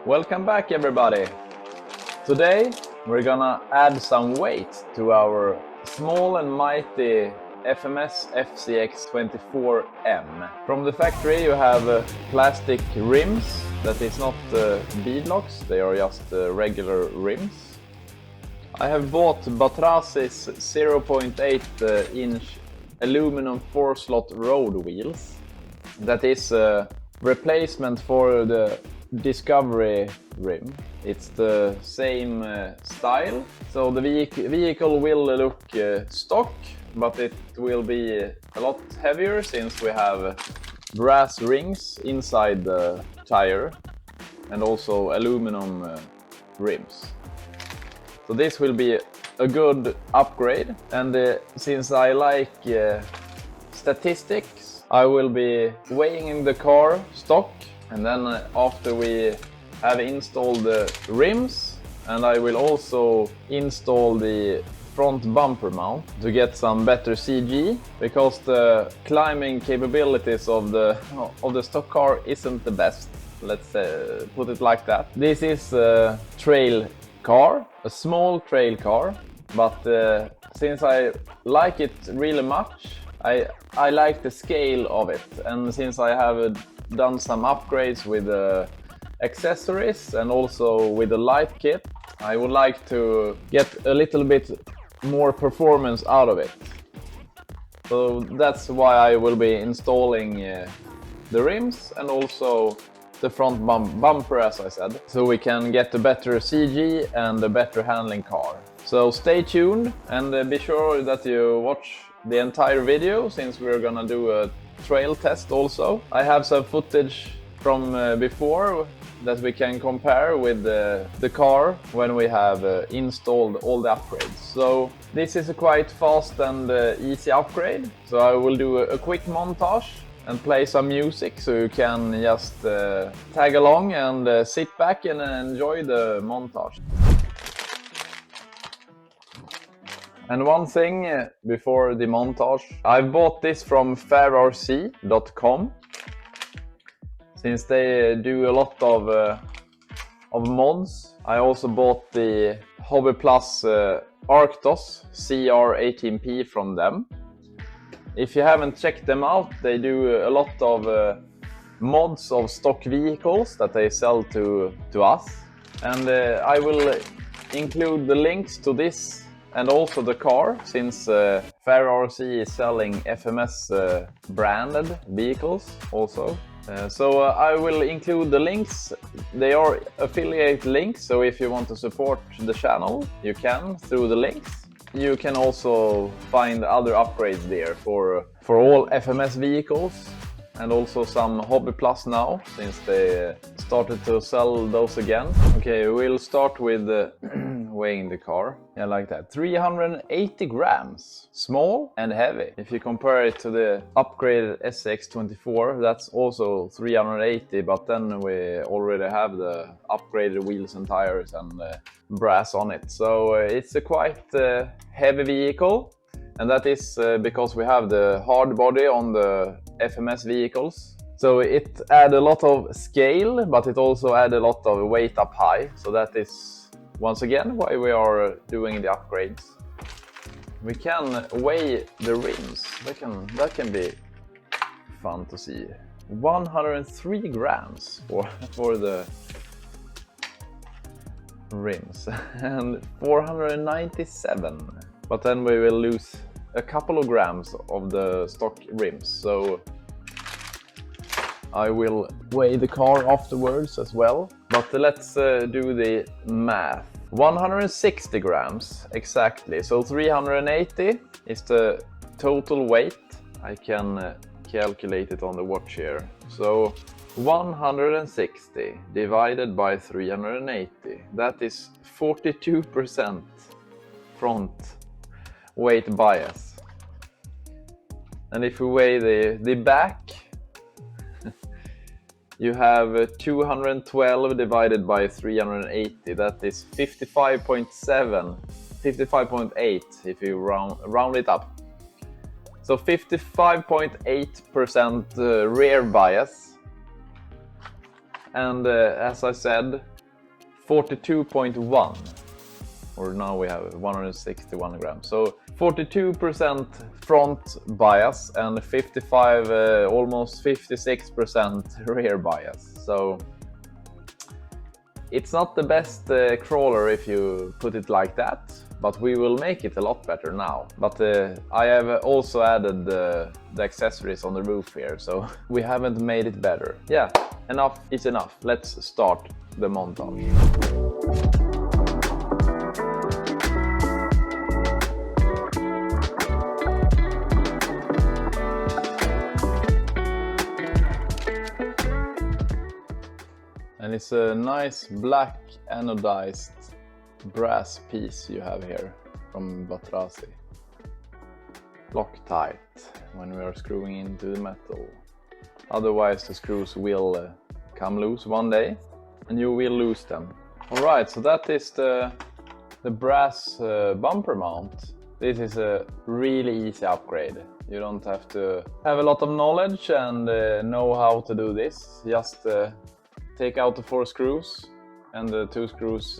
Welcome back everybody! Today we're gonna add some weight to our small and mighty FMS FCX24M. From the factory you have plastic rims that is not beadlocks, they are just regular rims. I have bought Batrazzis 0.8 inch aluminum 4-slot road wheels. That is a replacement for the Discovery rim. It's the same style, so the vehicle will look stock, but it will be a lot heavier since we have brass rings inside the tire and also aluminum rims. So this will be a good upgrade, and since I like statistics, I will be weighing the car stock, and then after we have installed the rims, and I will also install the front bumper mount to get some better CG, because the climbing capabilities of the stock car isn't the best, let's put it like that. This is a trail car, a small trail car, but since I like it really much, I like the scale of it, and since I have done some upgrades with accessories and also with the light kit, I would like to get a little bit more performance out of it. So that's why I will be installing the rims and also the front bumper, as I said, so we can get a better CG and a better handling car. So stay tuned and be sure that you watch the entire video, since we're gonna do a trail test also. I have some footage from before that we can compare with the car when we have installed all the upgrades. So this is a quite fast and easy upgrade. So I will do a quick montage and play some music, so you can just tag along and sit back and enjoy the montage. And one thing before the montage, I bought this from fairrc.com, since they do a lot of mods. I also bought the Hobby Plus Arctos CR18P from them. If you haven't checked them out, they do a lot of mods of stock vehicles that they sell to us. And I will include the links to this and also the car, since fairrc is selling FMS branded vehicles also. So I will include the links. They are affiliate links, so if you want to support the channel, you can through the links. You can also find other upgrades there for all FMS vehicles, and also some Hobby Plus now, since they started to sell those again. Okay, we'll start with weighing the car. Yeah, like that. 380 grams. Small and heavy. If you compare it to the upgraded SCX24, that's also 380, but then we already have the upgraded wheels and tires and brass on it. So it's a quite heavy vehicle. And that is because we have the hard body on the FMS vehicles. So it adds a lot of scale, but it also adds a lot of weight up high. So that is, once again, why we are doing the upgrades. We can weigh the rims. That can be fun to see. 103 grams for the rims and 497. But then we will lose a couple of grams of the stock rims, so I will weigh the car afterwards as well. But let's do the math. 160 grams exactly, so 380 is the total weight. I can calculate it on the watch here. So 160 divided by 380, that is 42% front weight bias. And if we weigh the back, you have 212 divided by 380, that is 55.7, 55.8 if you round it up. So 55.8% rear bias And as I said, 42.1, or now we have 161 grams. So 42% front bias and 55, almost 56% rear bias. So it's not the best crawler if you put it like that, but we will make it a lot better now. But I have also added the accessories on the roof here, so we haven't made it better. Yeah, enough is enough. Let's start the montage. And it's a nice black anodized brass piece you have here from batrazzi. Loctite when we are screwing into the metal. Otherwise the screws will come loose one day and you will lose them. Alright, so that is the brass bumper mount. This is a really easy upgrade. You don't have to have a lot of knowledge and know how to do this. Just take out the 4 screws and the 2 screws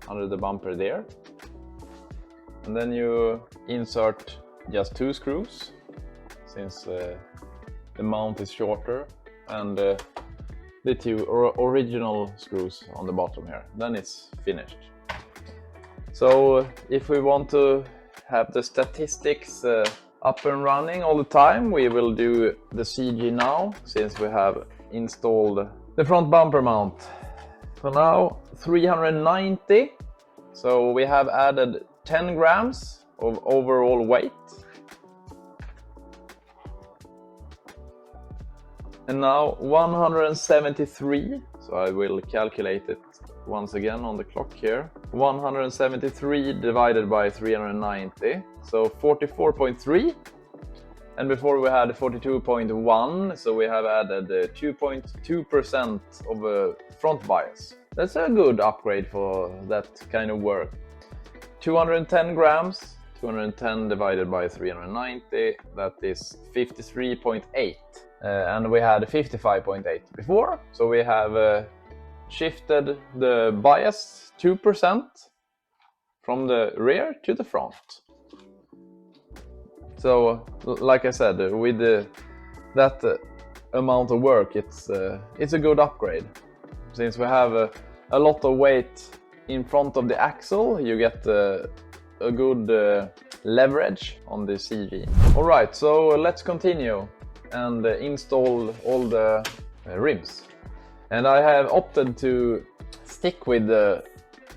under the bumper there. And then you insert just 2 screws, since the mount is shorter, and the 2 original screws on the bottom here. Then it's finished. So if we want to have the statistics up and running all the time, we will do the CG now, since we have installed the front bumper mount. So now 390. So we have added 10 grams of overall weight. And now 173. So I will calculate it once again on the clock here. 173 divided by 390. So 44.3. And before we had 42.1, so we have added 2.2% of front bias. That's a good upgrade for that kind of work. 210 grams, 210 divided by 390, that is 53.8. And we had 55.8 before, so we have shifted the bias 2% from the rear to the front. So, like I said, with that amount of work, it's a good upgrade. Since we have a lot of weight in front of the axle, you get a good leverage on the CG. Alright, so let's continue and install all the rims. And I have opted to stick with the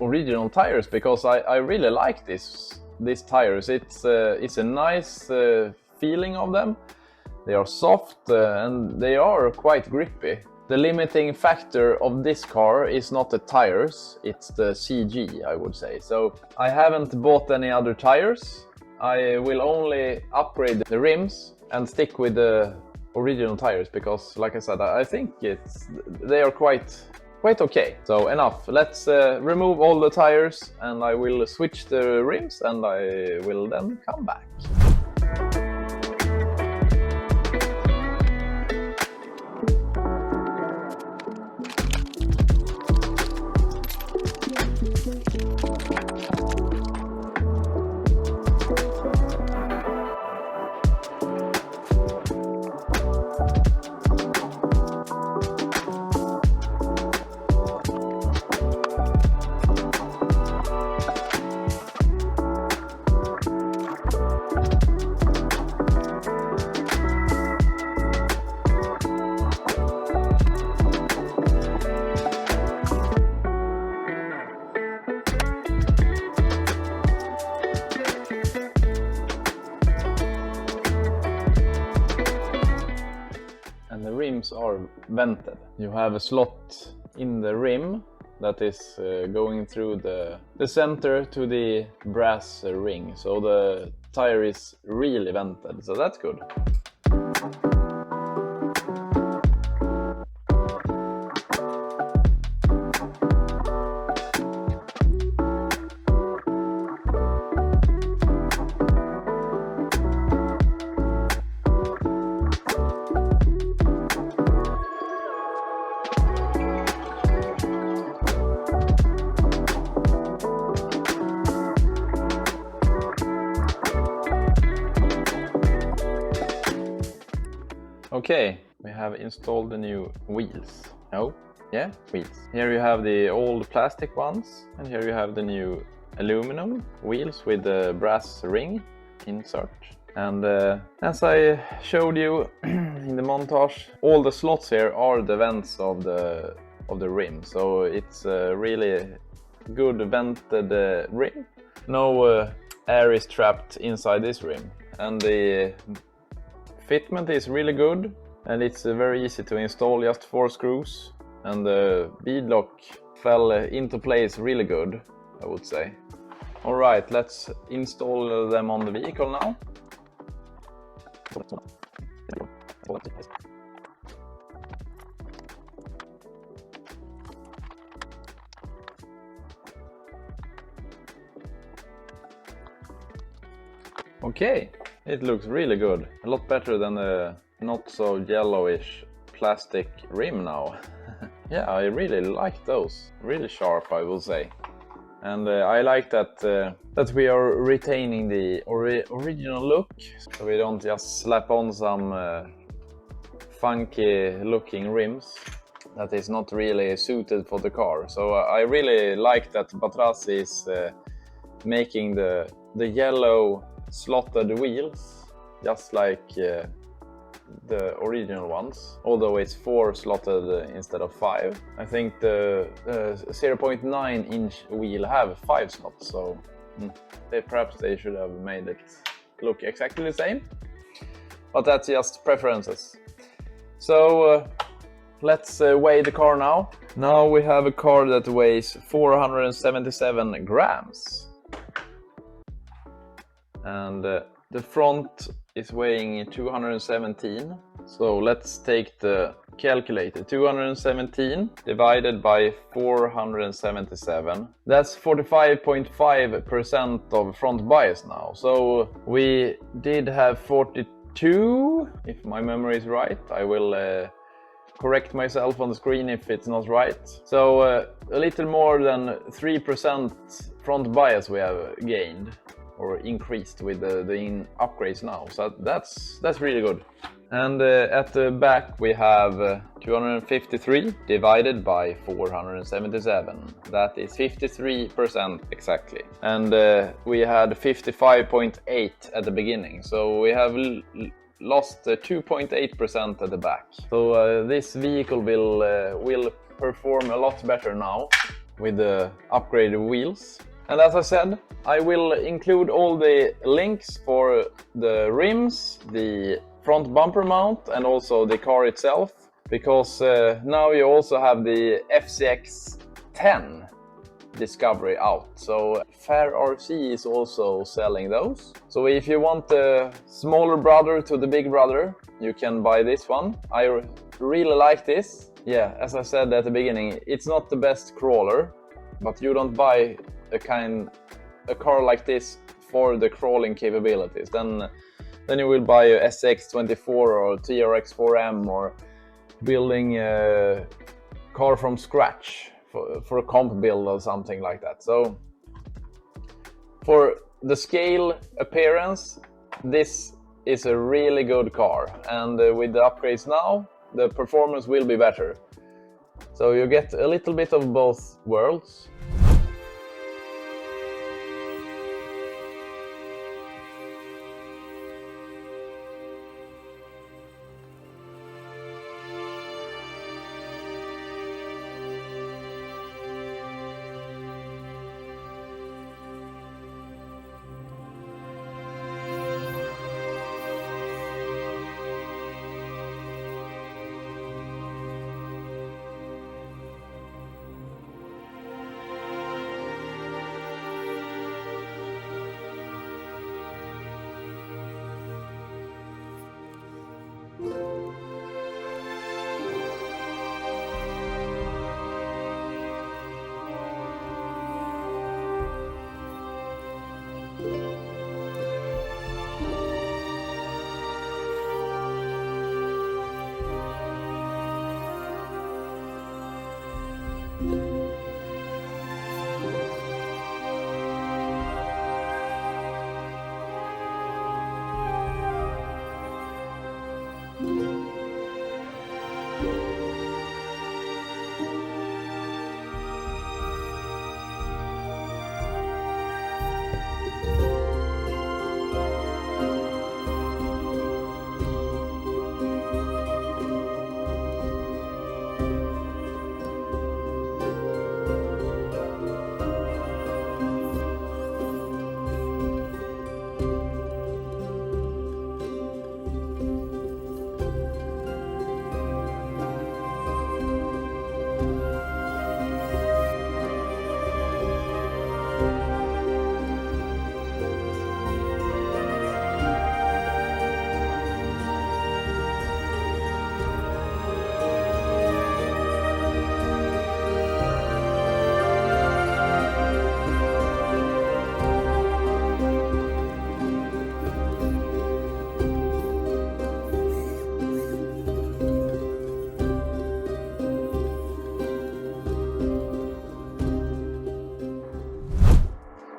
original tires because I really like these tires. It's a nice feeling of them. They are soft and they are quite grippy. The limiting factor of this car is not the tires, it's the CG, I would say. So I haven't bought any other tires. I will only upgrade the rims and stick with the original tires because, like I said, I think they are quite okay. So enough. Let's remove all the tires and I will switch the rims and I will then come back. Rims are vented. You have a slot in the rim that is going through the center to the brass ring, so the tire is really vented, so that's good. Okay, we have installed the new wheels. Oh, yeah, wheels. Here you have the old plastic ones, and here you have the new aluminum wheels with the brass ring insert. And as I showed you in the montage, all the slots here are the vents of the rim, so it's a really good vented rim. No air is trapped inside this rim, and the fitment is really good, and it's very easy to install, just 4 screws, and the beadlock fell into place really good, I would say. Alright, let's install them on the vehicle now. Okay, it looks really good. A lot better than the not so yellowish plastic rim now. Yeah, I really like those. Really sharp, I will say. And I like that that we are retaining the original look, so we don't just slap on some funky looking rims that is not really suited for the car. So I really like that batrazzi is making the yellow slotted wheels just like the original ones, although it's 4 slotted instead of 5. I think the 0.9 inch wheel have 5 slots, so perhaps they should have made it look exactly the same, but that's just preferences. So let's weigh the car now. Now we have a car that weighs 477 grams, and the front is weighing 217. So let's take the calculator. 217 divided by 477. That's 45.5% of front bias now. So we did have 42, if my memory is right. I will correct myself on the screen if it's not right. So a little more than 3% front bias we have gained or increased with the upgrades now, so that's really good. And at the back we have 253 divided by 477. That is 53% exactly. And we had 55.8 at the beginning, so we have lost 2.8% at the back. So this vehicle will perform a lot better now with the upgraded wheels. And as I said, I will include all the links for the rims, the front bumper mount, and also the car itself, because now you also have the FCX10 Discovery out. So fairrc is also selling those. So if you want the smaller brother to the big brother, you can buy this one. I really like this. Yeah, as I said at the beginning, it's not the best crawler, but you don't buy a car like this for the crawling capabilities. Then you will buy a SX24 or TRX4M, or building a car from scratch for a comp build or something like that. So for the scale appearance, this is a really good car, and with the upgrades now, the performance will be better. So you get a little bit of both worlds.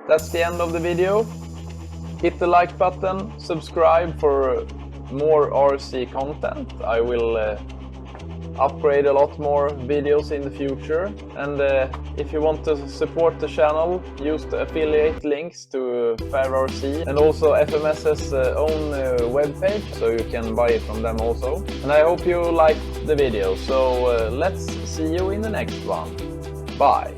that's the end of the video. Hit the like button, subscribe for more RC content. I will upgrade a lot more videos in the future, and if you want to support the channel, use the affiliate links to fairrc and also FMS's own webpage, so you can buy it from them also. And I hope you liked the video, so let's see you in the next one. Bye!